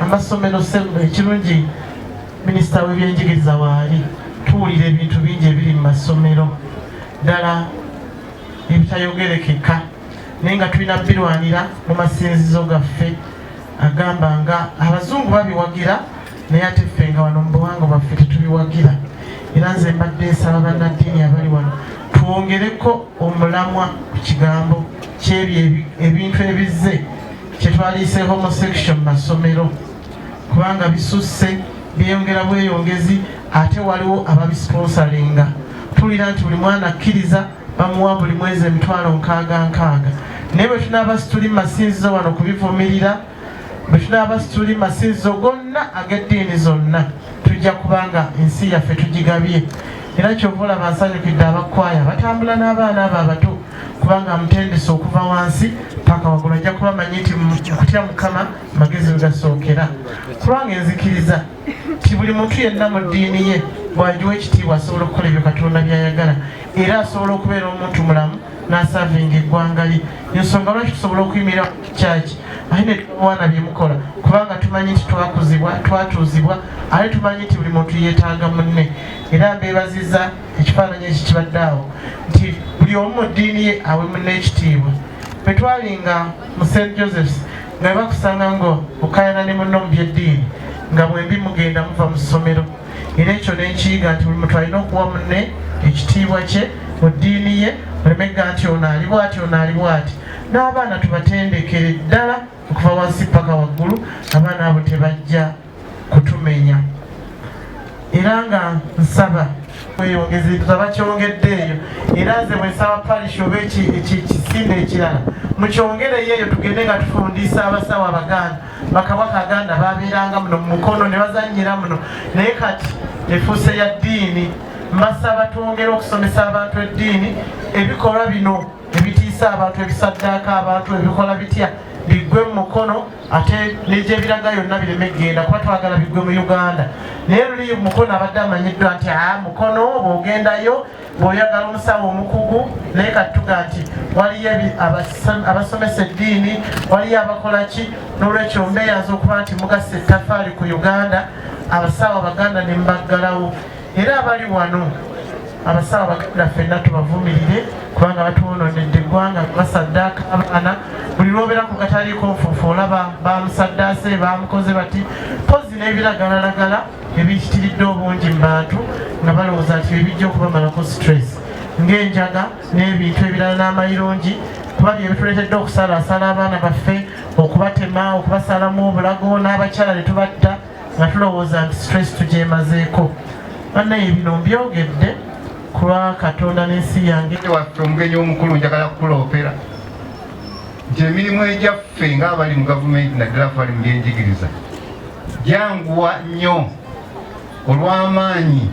amasomero ekirungi minisita w'ebyenjigiriza waali tuwulira ebintu bingi ebiri mu masomero ddala ebitayogerekeka naye nga tulina birwanira mu masinzizo gaffe agamba nga abazungu babiwagira naye ate ffe nga wano mu buwangwa bwaffe tetubiwagira era nze mbadde nsaba bannaddiini abali wano twongereko omulamwa ku kigambo kyebyo ebintu ebizze kyetwaliise homosexual mu masomero kubanga bisusse byeyongera bweyongezi ate waliwo ababisponsalinga tulira nti buli mwana akkiriza bamuwa buli mwezi emitwalo 6 naye bwe tunaaba situli masinzizo wano kubivumirira bwe tunaaba situli masinzizo gonna ag'eddiini zonna tujja kubanga ensi yaffe tugigabye era kyova olaba nsanyukidde abakwaya batambula n'abaana abo abato kubanga mutendesa okuva wansi paka waggulu ajja kubamanyi nti kutya mukama magezi we gasookera kubanga enzikiriza ti buli muntu yenna mu ddiini ye bw'agiwa ekitiibwa asobola okukola ebyo katonda by'ayagala era asobola okubeera omuntu mulamu n'asaavinga eggwanga lye ensonga lwaki tusobola okuyimirira kyaki aye ne tubawaana byemukola kubanga tumanyi nti twakuzibwa twatuuzibwa ate tumanyi nti buli muntu yeetaaga munne era mbeebaziza ekifaananyi eki kibadde awo nti buli omu mu ddiini ye awe munne ekitiibwa bwe twalinga mu st josephs nga bakusanga nga okayana ne munno mu byeddiini nga bwembi mugenda muva mu ssomero era ekyo nenkiyiga nti buli muntu alina okuwa munne ekitiibwa kye mu ddiini ye olemegga nti ono ali bw'ati ono ali bw'ati n'abaana tubatendekere ddala okuva wansi paka waggulu abaana abo tebajja kutumenya era nga nsaba weyongezi bakyongedde eyo era nze bwe nsaba parish oba ekisinde ekirala mukyongereyo eyo tugende nga tufundiisa abasawo abaganda bakabaka aganda babeeranga muno mu mukono ne bazannyira muno naye kati efuuse ya ddiini mbasaba twongere okusomesa abantu eddiini ebikolwa bino ebitiisa abantu ebisaddaaka abantu ebikola bitya biggwe mu mukono ate n'egyebiraga yonna bireme genda kuba twagala biggwe mu Uganda naye luli mukono abadde amanyiddwa nti mukono bw'ogendayo bw'oyagala omusawo omukugu naye kati tuga nti waliyo abasomesa eddiini waliyo abakola ki n'olwekyo mbeeyaza okuba nti mugasa ettafaali ku Uganda abasawo abaganda ne mbaggalawo era abali wano abasawo abagabira ffenna tubavumirire kubanga batuwononedde eggwanga basaddaaka abaana buli lwobeera ku kataliiko nfuufu olaba bamusaddaase bamukoze bati pozi n'ebiragalalagala ebiyitiridde obungi mu bantu nga balowooza nti bebijja okubamalako stress ng'enjaga n'ebintu ebirala n'amayirungi kuba byebituleetedde okusalasala abaana baffe okubatema okubasalamu obulago n'abakyala ne tubatta nga tulowooza nti stress tugyemazeeko bannaye bino mbyogedde kulwa katonda n'ensi yange waffe omugenyi omukulu njagala kukuloopera nti emirimu egyaffe ng'abali mu gavumenti naddala ffe bali mu byenjigiriza janguwa nnyo olw'amaanyi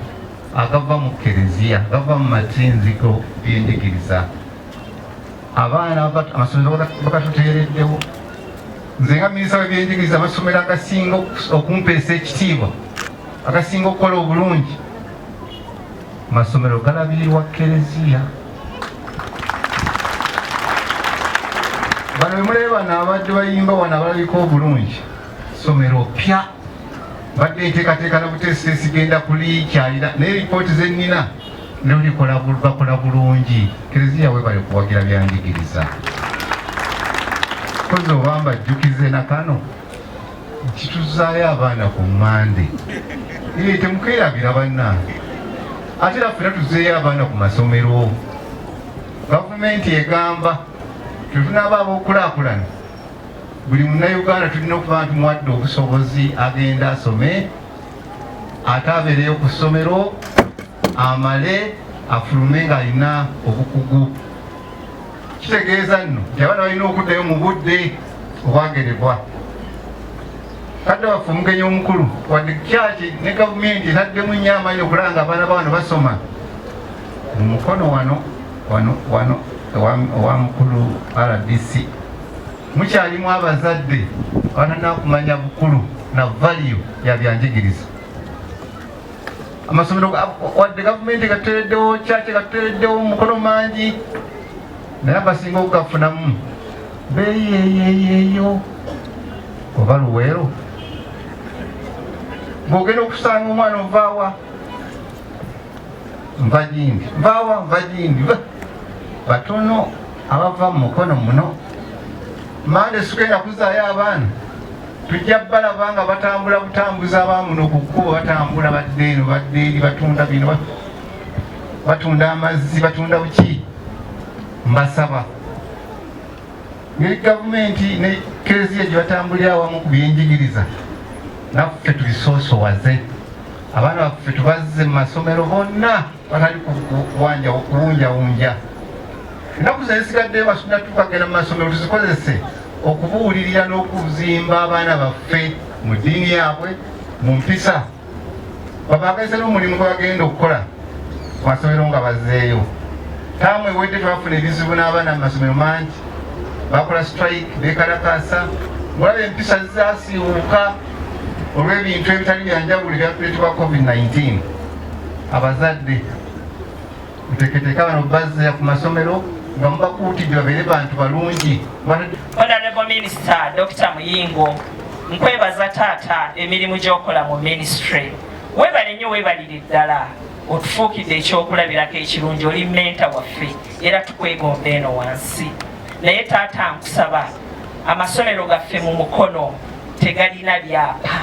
agava mu kereziya gava mu matinziko byenjigiriza abaana amasomero bagatuteereddewo nze nga minisita w'ebyenjigiriza amasomero agasinga okumpeesa ekitiibwa agasinga okukola obulungi masomero galabirirwa kereziya bano bemulebe bano abadde bayimba wano abalabika obulungi somero pya badde nteekateeka nabuteesiteesi sigenda kulikyalira naye ripooti zennina bakola bulungi kereziya webale kuwagira byanjigiriza kozi oba mbajjukize nakano kituzaayo abaana ku mmande temukeerabira bannange ate laffe tuzeeyo abaana ku masomero gavumenti egamba tetunaaba ab'okulaakulana buli munnayuganda tulina okuba nti muwadde obusobozi agenda asome ate abeereyo ku ssomero amale afulume ng'alina obukugu kitegeeza nno nti abaana balina okuddayo mu budde obwagerebwa kadde waffe omugenyi omukulu wadde kyaki ne gavumenti etaddemu nnyo amaanyi okulanga abaana bawano basoma mu mukono wano owa mukulu RDC mukyalimu abazadde abananakumanya bukulu na valiyo ya byanjigiriza amasomero wadde gavumenti gatuteereddewo kyaki gatuteereddewo mu mukono mangi naye abasinga okugafunamu beeyeyeyeyo oba luweero ng'ogenda okusanga omwana ovaawa nva gindi nva gindi batono abava mu mukono muno mande sugenda kuzaayo abaana tujja balaba nga batambula butambuza abamuno ku kkubo batambula badde eno badde eri batunda bino batunda amazzi batunda buki mbasaba ngeri gavumenti ne kereziya gye batambulira awamu ku byenjigiriza naffe tubisoosowaze abaana baffe tubazze mu masomero bonna batali kuwunjawunja ennaku zesigaddeyo basunda tukagenda mu masomero tuzikozese okubuulirira n'okuzimba abaana baffe mu ddiini yaabwe mu mpisa babagalize n'omulimu gwe bagenda okukola ku masomero nga bazzeeyo taamu ewedde twafuna ebizibu n'abaana mu masomero mangi bakola strike bekalakasa mulaba empisa zasiiwuuka olw'ebintu ebitali byanjawulo ebyakuleetebwa covid-19 abazadde muteeketeeka bano bazze ku masomero nga mubakuutidde babeere bantu balungi. Honorable Minister Dr. Muyingo, nkwebaza taata emirimu gy'okola mu ministry. Weebale nnyo weebalire ddala otufuukidde ekyokulabirako ekirungi, oli menta waffe era tukwegomba eno wansi. Naye taata nkusaba amasomero gaffe mu mukono tegalina byapa.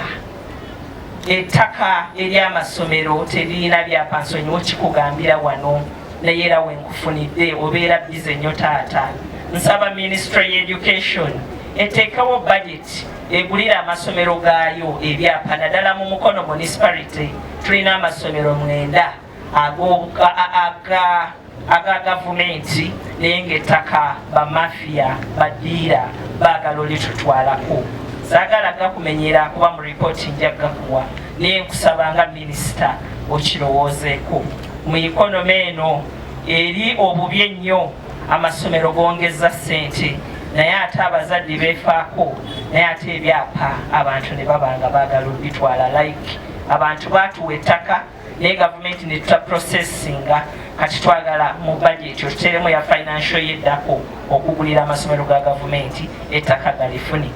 Ettaka ery'amasomero teririna byapa, nsonyiwa kikugambira wano naye era wenkufunidde obeera bize nnyo taata. Nsaba Ministry ya Education eteekawo budget egulira amasomero gaayo ebyapa, naddala mu mukono municipality tulina amasomero 9 aga gavumenti naye ng'ettaka bamafiya badiira baagala olitutwalako. Saagala gakumenyera kuba mu ripooti nja gakuwa, naye nkusaba nga minisita okirowoozeeko. Mu ikonomi eno eri obubi ennyo amasomero gongeza ssente naye ate abazadde beefaako, naye ate ebyapa abantu ne babanga baagala obitwala. Like abantu baatuwa ettaka naye gavumenti ne tuta processinga, kati twagala mu budget otuteremu ya financial yeddako okugulira amasomero ga gavumenti ettaka galifuni.